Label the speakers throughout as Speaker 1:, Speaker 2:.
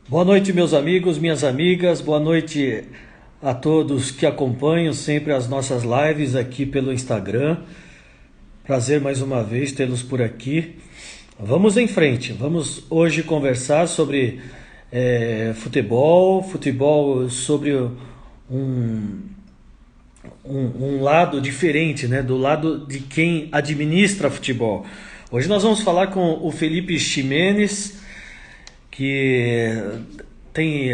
Speaker 1: Boa noite, meus amigos, minhas amigas. Boa noite a todos que acompanham sempre as nossas lives aqui pelo Instagram. Prazer mais uma vez tê-los por aqui. Vamos em frente. Vamos hoje conversar sobre futebol sobre um, um lado diferente, né? Do lado de quem administra futebol. Hoje nós vamos falar com o Felipe Ximenes, que tem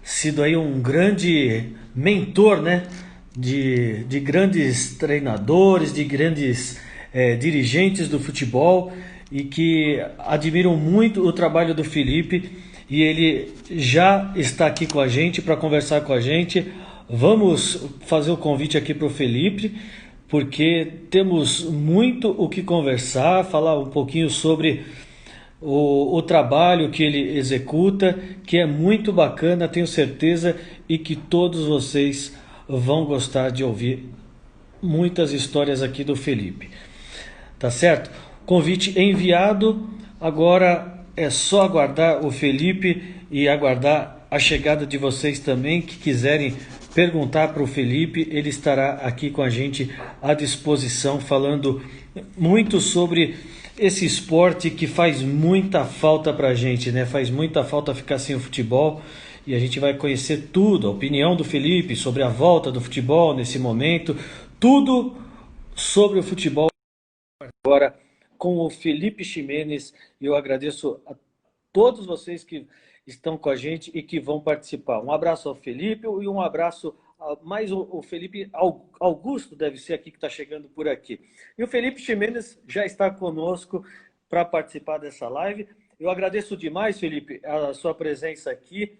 Speaker 1: sido aí um grande mentor, né, de grandes treinadores, de grandes dirigentes do futebol e que admiram muito o trabalho do Felipe e ele já está aqui com a gente para conversar com a gente. Vamos fazer o convite aqui para o Felipe, porque temos muito o que conversar, falar um pouquinho sobre o trabalho que ele executa, que é muito bacana, tenho certeza, e que todos vocês vão gostar de ouvir muitas histórias aqui do Felipe. Tá certo? Convite enviado, agora é só aguardar o Felipe e aguardar a chegada de vocês também que quiserem perguntar para o Felipe, ele estará aqui com a gente à disposição, falando muito sobre esse esporte que faz muita falta para a gente, né? Faz muita falta ficar sem o futebol e a gente vai conhecer tudo, a opinião do Felipe sobre a volta do futebol nesse momento, tudo sobre o futebol agora com o Felipe Ximenes. E eu agradeço a todos vocês que estão com a gente e que vão participar. Um abraço ao Felipe e um abraço a mais o Felipe Augusto, deve ser aqui que está chegando por aqui. E o Felipe Ximenes já está conosco para participar dessa live. Eu agradeço demais, Felipe, a sua presença aqui.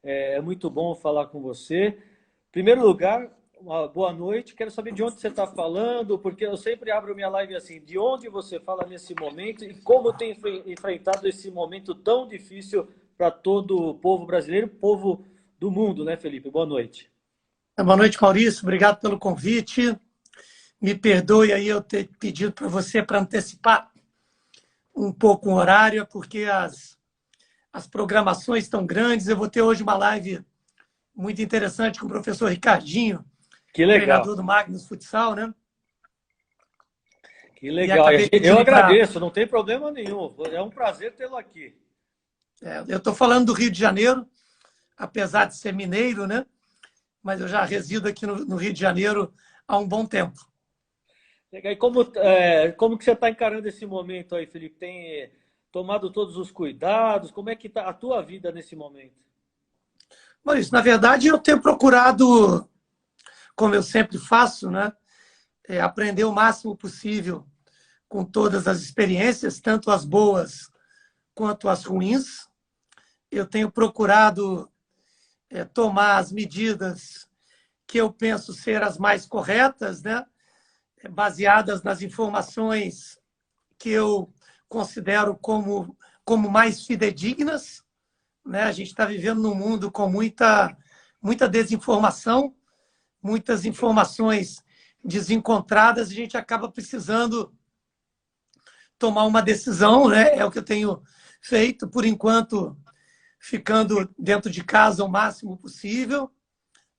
Speaker 1: É muito bom falar com você. Em primeiro lugar, uma boa noite. Quero saber de onde você está falando, porque eu sempre abro minha live assim, de onde você fala nesse momento e como tem enfrentado esse momento tão difícil para todo o povo brasileiro, povo do mundo, né, Felipe? Boa noite.
Speaker 2: Boa noite, Maurício. Obrigado pelo convite. Me perdoe aí eu ter pedido para você para antecipar um pouco o horário, porque as programações estão grandes. Eu vou ter hoje uma live muito interessante com o professor Ricardinho,
Speaker 1: Que legal,
Speaker 2: treinador do Magnus Futsal, né?
Speaker 1: que
Speaker 2: E
Speaker 1: legal.
Speaker 2: acabei
Speaker 1: Eu
Speaker 2: pedindo para...
Speaker 1: agradeço, não tem problema nenhum. É um prazer tê-lo aqui.
Speaker 2: eu estou falando do Rio de Janeiro, apesar de ser mineiro, né? Mas eu já resido aqui no Rio de Janeiro há um bom tempo.
Speaker 1: Legal. E como que você está encarando esse momento aí, Felipe? Tem tomado todos os cuidados? Como é que está a tua vida nesse momento?
Speaker 2: Maurício, na verdade, eu tenho procurado, como eu sempre faço, né? Aprender o máximo possível com todas as experiências, tanto as boas quanto as ruins. Eu tenho procurado tomar as medidas que eu penso ser as mais corretas, né? Baseadas nas informações que eu considero como mais fidedignas. Né? A gente está vivendo num mundo com muita desinformação, muitas informações desencontradas, a gente acaba precisando tomar uma decisão, né? É o que eu tenho feito, por enquanto, ficando dentro de casa o máximo possível,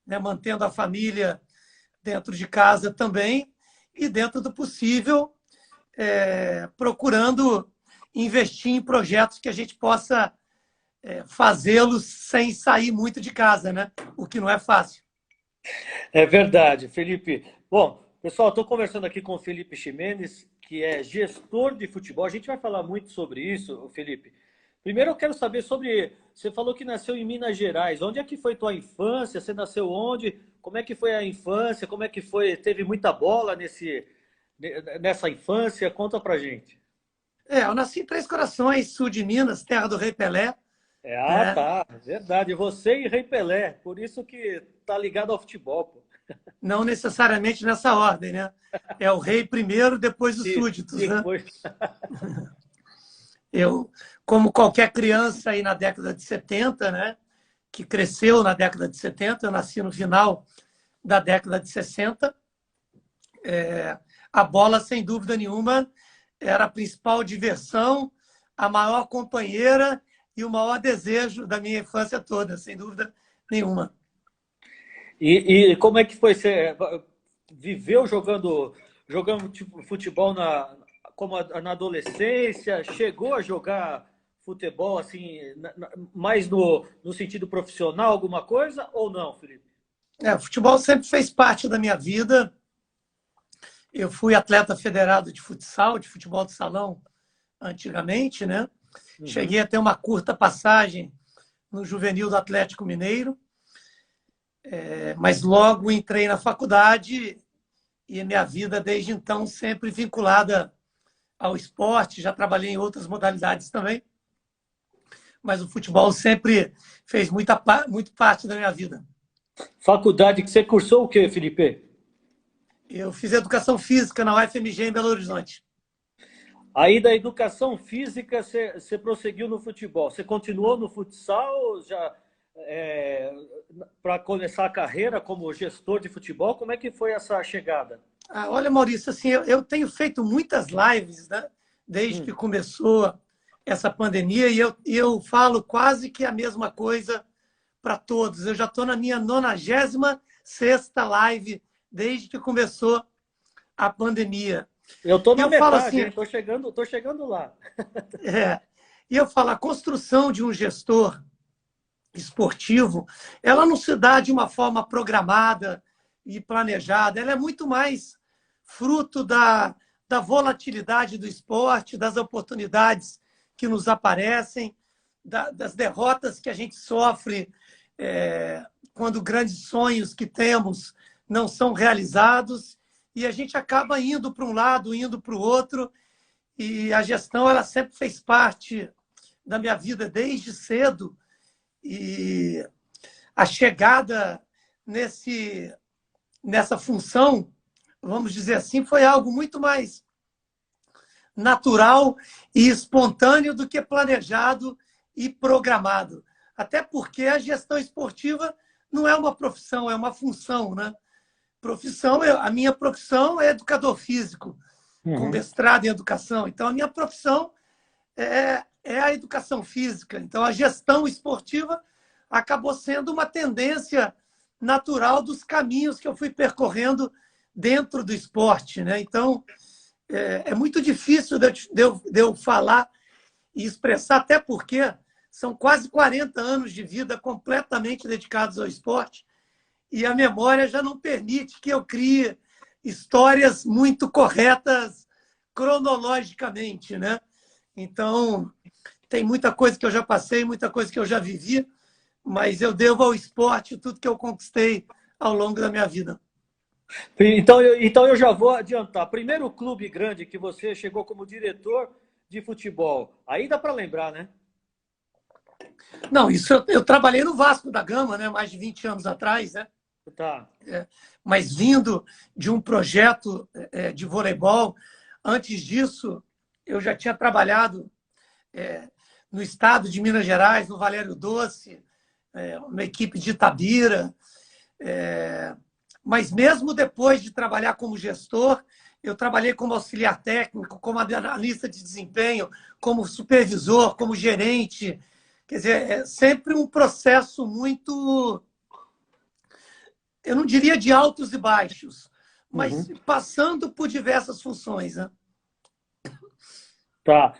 Speaker 2: né? Mantendo a família dentro de casa também, e dentro do possível, procurando investir em projetos que a gente possa fazê-los sem sair muito de casa, né? O que não é fácil.
Speaker 1: É verdade, Felipe. Bom, pessoal, estou conversando aqui com o Felipe Ximenes, que é gestor de futebol. A gente vai falar muito sobre isso, Felipe. Primeiro eu quero saber sobre. Você falou que nasceu em Minas Gerais. Onde é que foi tua infância? Você nasceu onde? Como é que foi a infância? Como é que foi? Teve muita bola nessa infância? Conta pra gente.
Speaker 2: Eu nasci em Três Corações, sul de Minas, terra do Rei Pelé. Né?
Speaker 1: Tá, verdade. Você e Rei Pelé, por isso que tá ligado ao futebol, pô.
Speaker 2: Não necessariamente nessa ordem, né? É o rei primeiro, depois os
Speaker 1: Isso,
Speaker 2: súditos, né?
Speaker 1: depois.
Speaker 2: Eu, como qualquer criança aí na década de 70, né? Que cresceu na década de 70, eu nasci no final da década de 60. A bola, sem dúvida nenhuma, era a principal diversão, a maior companheira e o maior desejo da minha infância toda, sem dúvida nenhuma.
Speaker 1: E como é que foi? Você viveu jogando tipo, futebol na adolescência? Chegou a jogar futebol assim, mais no sentido profissional, alguma coisa, ou não, Felipe?
Speaker 2: O futebol sempre fez parte da minha vida. Eu fui atleta federado de futsal, de futebol de salão, antigamente, né?
Speaker 1: Uhum.
Speaker 2: Cheguei a ter uma curta passagem no juvenil do Atlético Mineiro, mas logo entrei na faculdade e a minha vida, desde então, sempre vinculada ao esporte. Já trabalhei em outras modalidades também, mas o futebol sempre fez muito parte da minha vida.
Speaker 1: Faculdade que você cursou o quê, Felipe?
Speaker 2: Eu fiz educação física na UFMG em Belo Horizonte.
Speaker 1: Aí da educação física você prosseguiu no futebol. Você continuou no futsal já para começar a carreira como gestor de futebol? Como é que foi essa chegada?
Speaker 2: Olha, Maurício, assim, eu tenho feito muitas lives, né, desde que
Speaker 1: Hum.
Speaker 2: começou essa pandemia e eu falo quase que a mesma coisa para todos. Eu já estou na minha 96ª live desde que começou a pandemia.
Speaker 1: Eu estou
Speaker 2: E
Speaker 1: na
Speaker 2: eu falo
Speaker 1: metade,
Speaker 2: assim,
Speaker 1: hein? Tô chegando lá.
Speaker 2: é, e eu falo, a construção de um gestor esportivo, ela não se dá de uma forma programada e planejada, ela é muito mais fruto da volatilidade do esporte, das oportunidades que nos aparecem, das derrotas que a gente sofre quando grandes sonhos que temos não são realizados e a gente acaba indo para um lado, indo para o outro, e a gestão ela sempre fez parte da minha vida desde cedo, e a chegada nessa função, vamos dizer assim, foi algo muito mais natural e espontâneo do que planejado e programado. Até porque a gestão esportiva não é uma profissão, é uma função, né? A minha profissão é educador físico, com
Speaker 1: Uhum.
Speaker 2: mestrado em educação. Então, a minha profissão é a educação física. Então, a gestão esportiva acabou sendo uma tendência natural dos caminhos que eu fui percorrendo dentro do esporte, né? Então, é muito difícil de eu falar e expressar, até porque são quase 40 anos de vida completamente dedicados ao esporte e a memória já não permite que eu crie histórias muito corretas cronologicamente, né? Então, tem muita coisa que eu já passei, muita coisa que eu já vivi, mas eu devo ao esporte tudo que eu conquistei ao longo da minha vida.
Speaker 1: Então eu já vou adiantar. Primeiro clube grande que você chegou como diretor de futebol. Aí dá para lembrar, né?
Speaker 2: Não, isso eu trabalhei no Vasco da Gama, né, mais de 20 anos atrás, né?
Speaker 1: Tá.
Speaker 2: Mas vindo de um projeto de voleibol, antes disso, eu já tinha trabalhado no estado de Minas Gerais, no Valério Doce, uma equipe de Itabira. Mas mesmo depois de trabalhar como gestor, eu trabalhei como auxiliar técnico, como analista de desempenho, como supervisor, como gerente. Quer dizer, é sempre um processo muito, eu não diria de altos e baixos, mas
Speaker 1: Uhum.
Speaker 2: passando por diversas funções, né?
Speaker 1: Tá.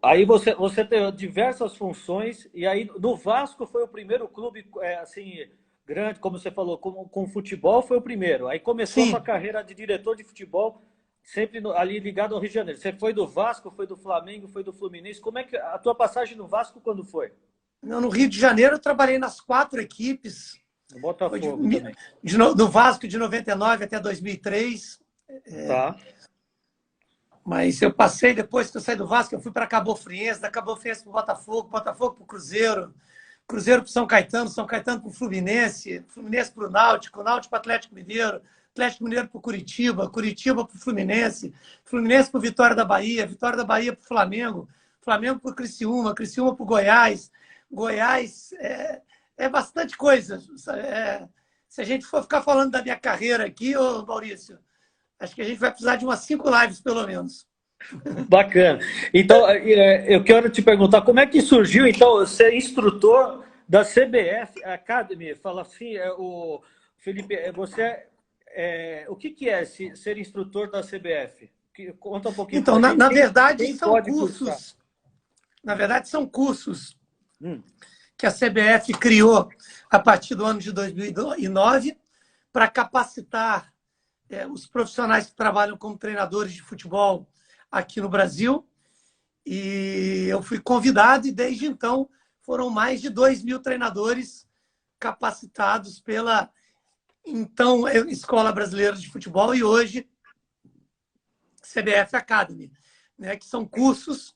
Speaker 1: Aí você tem diversas funções, e aí no Vasco foi o primeiro clube assim, grande, como você falou, com futebol foi o primeiro. Aí começou a sua
Speaker 2: Sim.
Speaker 1: carreira de diretor de futebol, sempre ali ligado ao Rio de Janeiro. Você foi do Vasco, foi do Flamengo, foi do Fluminense. Como é que a tua passagem no Vasco quando foi?
Speaker 2: No Rio de Janeiro, eu trabalhei nas 4 equipes.
Speaker 1: No
Speaker 2: Foi
Speaker 1: Botafogo também.
Speaker 2: do Vasco de 99 até 2003.
Speaker 1: Tá.
Speaker 2: Mas eu passei, depois que eu saí do Vasco, eu fui para Cabo Friense, da Cabo Friense para o Botafogo, Botafogo para o Cruzeiro, Cruzeiro para o São Caetano para o Fluminense, Fluminense para o Náutico, Náutico para o Atlético Mineiro, Atlético Mineiro para o Curitiba, Curitiba para o Fluminense, Fluminense para o Vitória da Bahia, Vitória da Bahia para o Flamengo, Flamengo para o Criciúma, Criciúma para o Goiás. Goiás é bastante coisa. Se a gente for ficar falando da minha carreira aqui, ô Maurício, acho que a gente vai precisar de umas 5 lives, pelo menos.
Speaker 1: Bacana. Então, eu quero te perguntar, como é que surgiu, então, ser instrutor da CBF Academy? Fala assim, o Felipe, o que é ser instrutor da CBF? Conta um pouquinho para
Speaker 2: Então,
Speaker 1: a gente.
Speaker 2: na verdade,
Speaker 1: Quem
Speaker 2: são
Speaker 1: pode cursar?
Speaker 2: cursos. Na verdade, são cursos
Speaker 1: Hum.
Speaker 2: que a CBF criou a partir do ano de 2009 para capacitar os profissionais que trabalham como treinadores de futebol aqui no Brasil. E eu fui convidado e, desde então, foram mais de 2.000 treinadores capacitados pela, então, Escola Brasileira de Futebol e hoje CBF Academy, né, que são cursos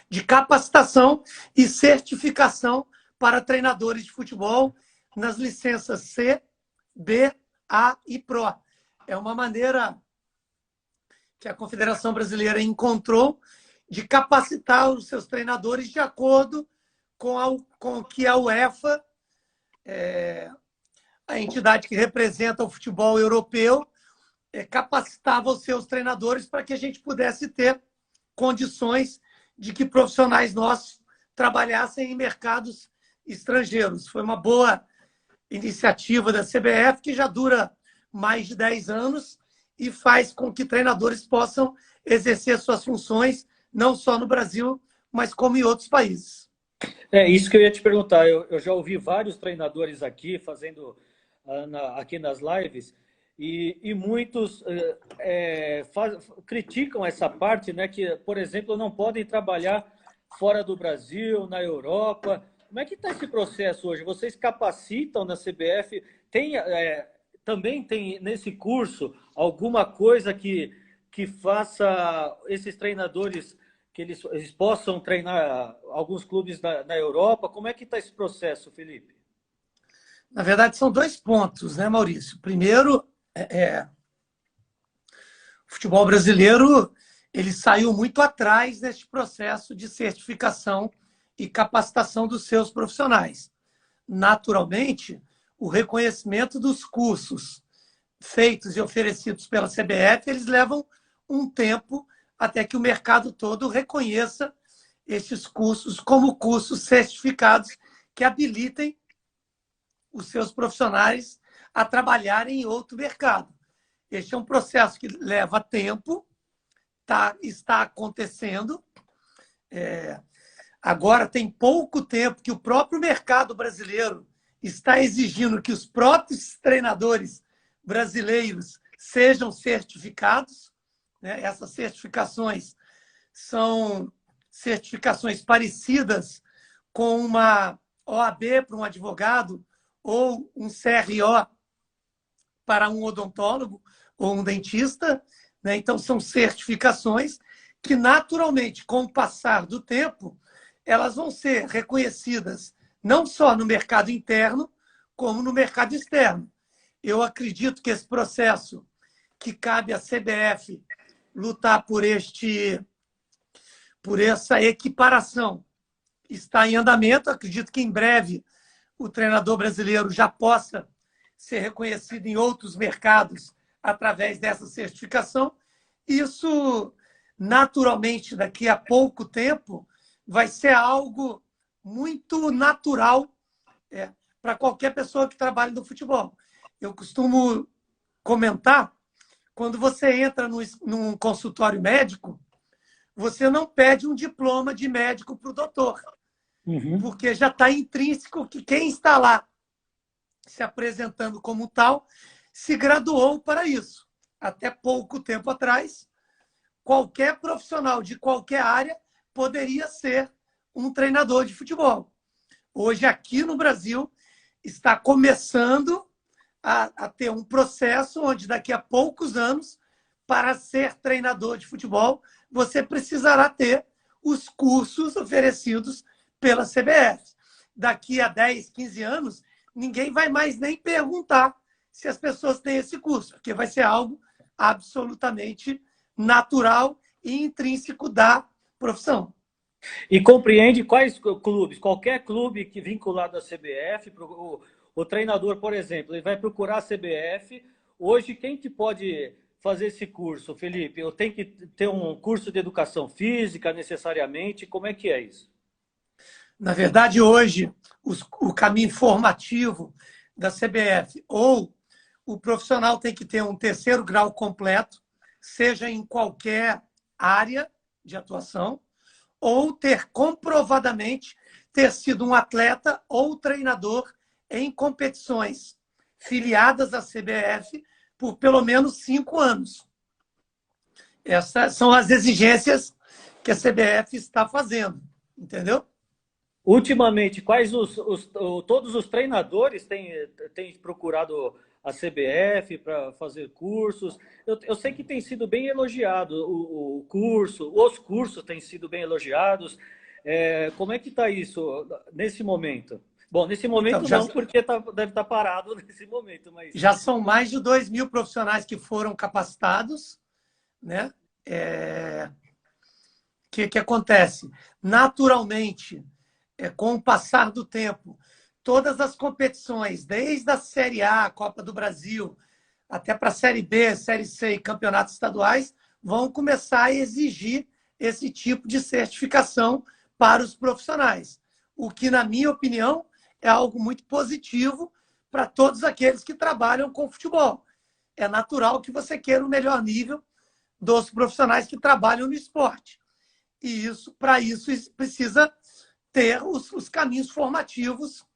Speaker 2: de capacitação e certificação para treinadores de futebol nas licenças C, B, A e Pro. É uma maneira que a Confederação Brasileira encontrou de capacitar os seus treinadores de acordo com o que a UEFA, a entidade que representa o futebol europeu, capacitava os seus treinadores para que a gente pudesse ter condições de que profissionais nossos trabalhassem em mercados estrangeiros. Foi uma boa iniciativa da CBF, que já dura mais de 10 anos e faz com que treinadores possam exercer suas funções, não só no Brasil, mas como em outros países.
Speaker 1: É isso que eu ia te perguntar. Eu já ouvi vários treinadores aqui fazendo aqui nas lives e muitos criticam essa parte, né? Que, por exemplo, não podem trabalhar fora do Brasil, na Europa. Como é que está esse processo hoje? Vocês capacitam na CBF? Também tem nesse curso alguma coisa que faça esses treinadores que eles possam treinar alguns clubes na Europa? Como é que está esse processo, Felipe?
Speaker 2: Na verdade, são dois pontos, né, Maurício? Primeiro, o futebol brasileiro ele saiu muito atrás neste processo de certificação e capacitação dos seus profissionais. Naturalmente, o reconhecimento dos cursos feitos e oferecidos pela CBF, eles levam um tempo até que o mercado todo reconheça estes cursos como cursos certificados que habilitem os seus profissionais a trabalharem em outro mercado. Este é um processo que leva tempo, está acontecendo. Agora tem pouco tempo que o próprio mercado brasileiro está exigindo que os próprios treinadores brasileiros sejam certificados. Né? Essas certificações são certificações parecidas com uma OAB para um advogado ou um CRO para um odontólogo ou um dentista. Né? Então, são certificações que, naturalmente, com o passar do tempo, elas vão ser reconhecidas não só no mercado interno, como no mercado externo. Eu acredito que esse processo que cabe à CBF lutar por essa equiparação está em andamento. Acredito que em breve o treinador brasileiro já possa ser reconhecido em outros mercados através dessa certificação. Isso, naturalmente, daqui a pouco tempo, vai ser algo muito natural para qualquer pessoa que trabalhe no futebol. Eu costumo comentar, quando você entra num consultório médico, você não pede um diploma de médico para o doutor, porque já está intrínseco que quem está lá se apresentando como tal se graduou para isso. Até pouco tempo atrás, qualquer profissional de qualquer área poderia ser um treinador de futebol. Hoje, aqui no Brasil, está começando a ter um processo onde, daqui a poucos anos, para ser treinador de futebol, você precisará ter os cursos oferecidos pela CBF. Daqui a 10, 15 anos, ninguém vai mais nem perguntar se as pessoas têm esse curso, porque vai ser algo absolutamente natural e intrínseco da profissão.
Speaker 1: E compreende quais clubes? Qualquer clube que vinculado à CBF, o treinador, por exemplo, ele vai procurar a CBF. Hoje, quem que pode fazer esse curso, Felipe? Eu tenho que ter um curso de educação física necessariamente? Como é que é isso?
Speaker 2: Na verdade, hoje, o caminho formativo da CBF ou o profissional tem que ter um terceiro grau completo, seja em qualquer área de atuação, ou ter comprovadamente ter sido um atleta ou treinador em competições filiadas à CBF por pelo menos 5 anos. Essas são as exigências que a CBF está fazendo, entendeu?
Speaker 1: Ultimamente, todos os treinadores têm procurado a CBF para fazer cursos? Eu sei que tem sido bem elogiado o curso, os cursos têm sido bem elogiados. Como é que está isso nesse momento? Bom, nesse
Speaker 2: Então,
Speaker 1: momento não, porque deve estar parado nesse momento, mas...
Speaker 2: Já são mais de 2.000 profissionais que foram capacitados, né? Que acontece? Naturalmente, com o passar do tempo, todas as competições, desde a Série A, Copa do Brasil, até para a Série B, Série C e campeonatos estaduais, vão começar a exigir esse tipo de certificação para os profissionais. O que, na minha opinião, é algo muito positivo para todos aqueles que trabalham com futebol. É natural que você queira o melhor nível dos profissionais que trabalham no esporte. E para isso precisa ter os caminhos formativos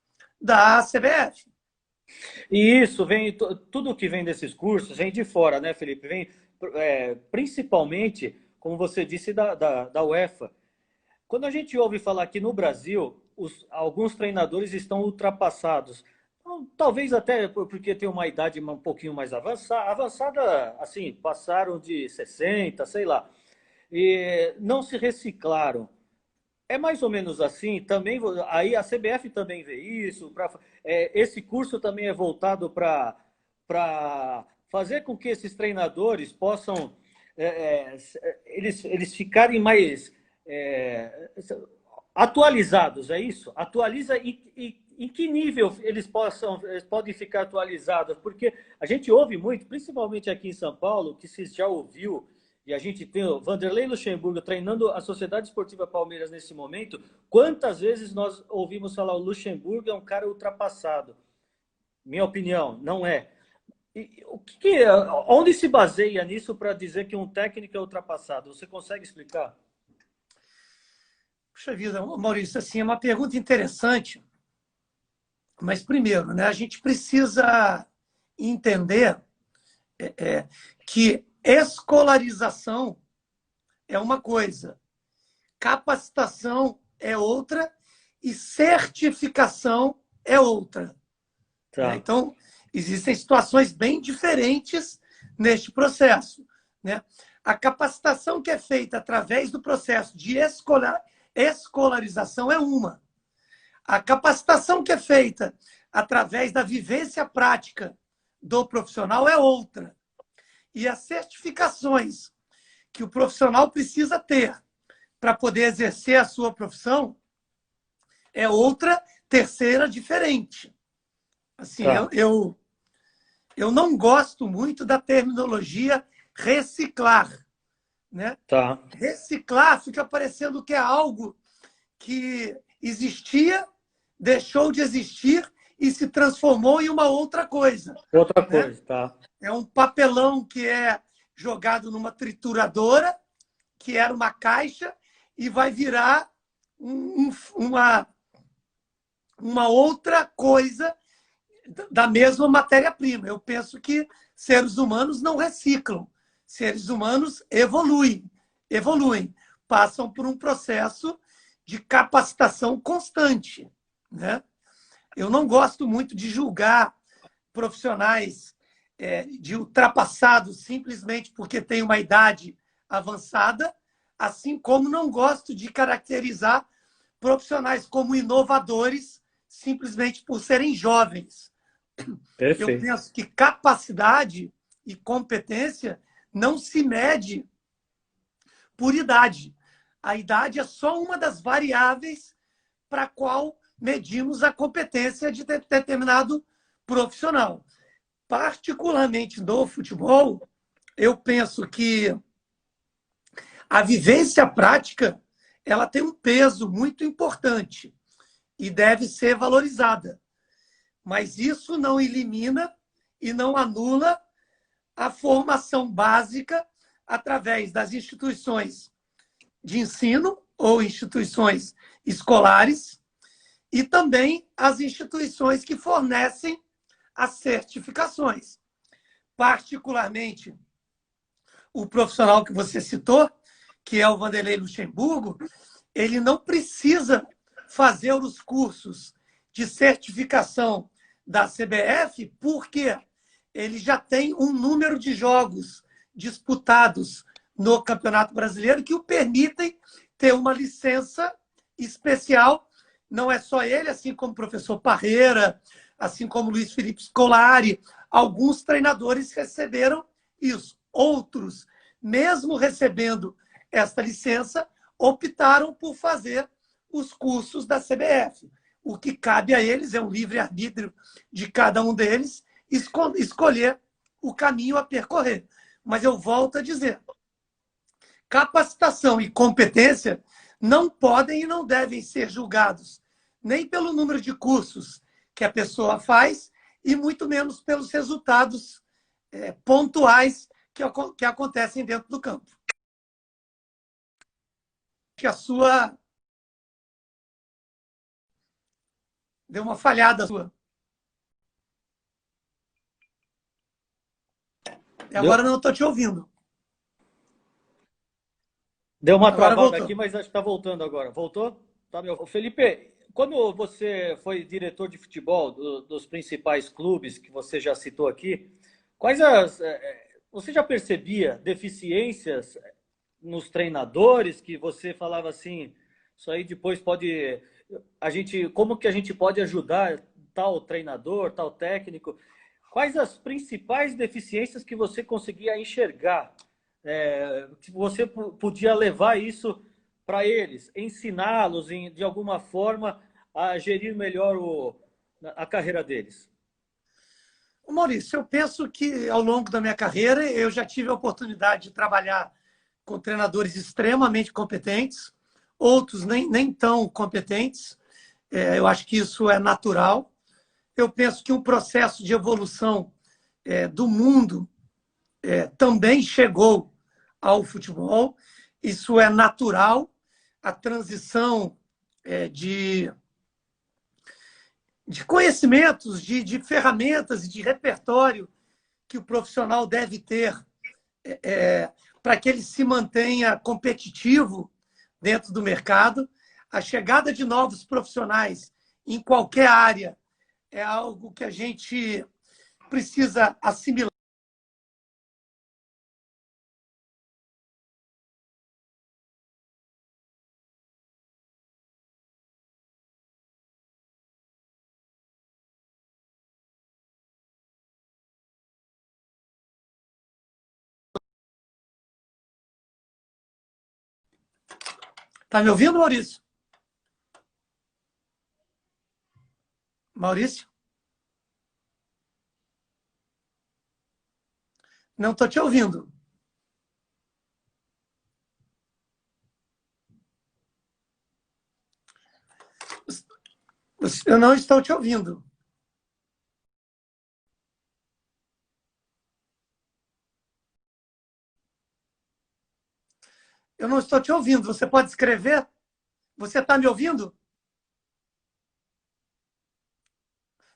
Speaker 2: da CBF.
Speaker 1: E isso vem, tudo que vem desses cursos vem de fora, né, Felipe? Vem principalmente, como você disse, da UEFA. Quando a gente ouve falar que no Brasil, alguns treinadores estão ultrapassados, então, talvez até porque tem uma idade um pouquinho mais avançada, assim, passaram de 60, sei lá, e não se reciclaram. É mais ou menos assim, também aí a CBF também vê isso, esse curso também é voltado para fazer com que esses treinadores possam eles ficarem mais atualizados, é isso? Atualiza e em que nível eles podem ficar atualizados? Porque a gente ouve muito, principalmente aqui em São Paulo, que se já ouviu, e a gente tem o Vanderlei Luxemburgo treinando a Sociedade Esportiva Palmeiras nesse momento. Quantas vezes nós ouvimos falar o Luxemburgo é um cara ultrapassado? Minha opinião, não é. Onde se baseia nisso para dizer que um técnico é ultrapassado? Você consegue explicar?
Speaker 2: Puxa vida, Maurício, assim, é uma pergunta interessante. Mas, primeiro, né, a gente precisa entender que escolarização é uma coisa, capacitação é outra e certificação é outra.
Speaker 1: Tá.
Speaker 2: Então, existem situações bem diferentes neste processo. Né? A capacitação que é feita através do processo de escolarização é uma. A capacitação que é feita através da vivência prática do profissional é outra. E as certificações que o profissional precisa ter para poder exercer a sua profissão é outra, terceira, diferente. Assim,
Speaker 1: Tá.
Speaker 2: eu não gosto muito da terminologia reciclar. Né?
Speaker 1: Tá.
Speaker 2: Reciclar fica parecendo que é algo que existia, deixou de existir e se transformou em uma outra coisa.
Speaker 1: Outra
Speaker 2: Né?
Speaker 1: coisa, tá.
Speaker 2: É um papelão que é jogado numa trituradora, que era uma caixa, e vai virar uma outra coisa da mesma matéria-prima. Eu penso que seres humanos não reciclam. Seres humanos evoluem, passam por um processo de capacitação constante. Né? Eu não gosto muito de julgar profissionais de ultrapassados simplesmente porque têm uma idade avançada, assim como não gosto de caracterizar profissionais como inovadores simplesmente por serem jovens.
Speaker 1: Perfeito.
Speaker 2: Eu penso que capacidade e competência não se mede por idade. A idade é só uma das variáveis para a qual medimos a competência de determinado profissional. Particularmente no futebol, eu penso que a vivência prática ela tem um peso muito importante e deve ser valorizada. Mas isso não elimina e não anula a formação básica através das instituições de ensino ou instituições escolares e também as instituições que fornecem as certificações. Particularmente, o profissional que você citou, que é o Vanderlei Luxemburgo, ele não precisa fazer os cursos de certificação da CBF, porque ele já tem um número de jogos disputados no Campeonato Brasileiro que o permitem ter uma licença especial. Não é só ele, assim como o professor Parreira, assim como Luiz Felipe Scolari, alguns treinadores receberam isso. Outros, mesmo recebendo esta licença, optaram por fazer os cursos da CBF. O que cabe a eles é um livre-arbítrio de cada um deles escolher o caminho a percorrer. Mas eu volto a dizer, capacitação e competência não podem e não devem ser julgados nem pelo número de cursos que a pessoa faz e muito menos pelos resultados pontuais que acontecem dentro do campo. Que a sua... Deu uma falhada sua. E agora não estou te ouvindo.
Speaker 1: Deu uma
Speaker 2: Agora
Speaker 1: travada
Speaker 2: voltou.
Speaker 1: aqui, mas acho que está voltando agora. Voltou? Tá, meu. Felipe, quando você foi diretor de futebol dos principais clubes que você já citou aqui, quais você já percebia deficiências nos treinadores que você falava assim, isso aí depois pode como que a gente pode ajudar tal treinador, tal técnico? Quais as principais deficiências que você conseguia enxergar? Que você podia levar isso para eles, ensiná-los de alguma forma a gerir melhor a carreira deles?
Speaker 2: Maurício, eu penso que ao longo da minha carreira eu já tive a oportunidade de trabalhar com treinadores extremamente competentes, outros nem tão competentes. Eu acho que isso é natural. Eu penso que um processo de evolução do mundo também chegou ao futebol. Isso é natural. A transição de conhecimentos, de ferramentas e de repertório que o profissional deve ter para que ele se mantenha competitivo dentro do mercado. A chegada de novos profissionais em qualquer área é algo que a gente precisa assimilar. Está me ouvindo, Maurício? Maurício? Não estou te ouvindo. Eu não estou te ouvindo. Eu não estou te ouvindo. Você pode escrever? Você está me ouvindo?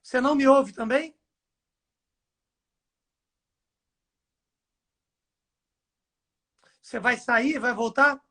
Speaker 2: Você não me ouve também? Você vai sair e vai voltar?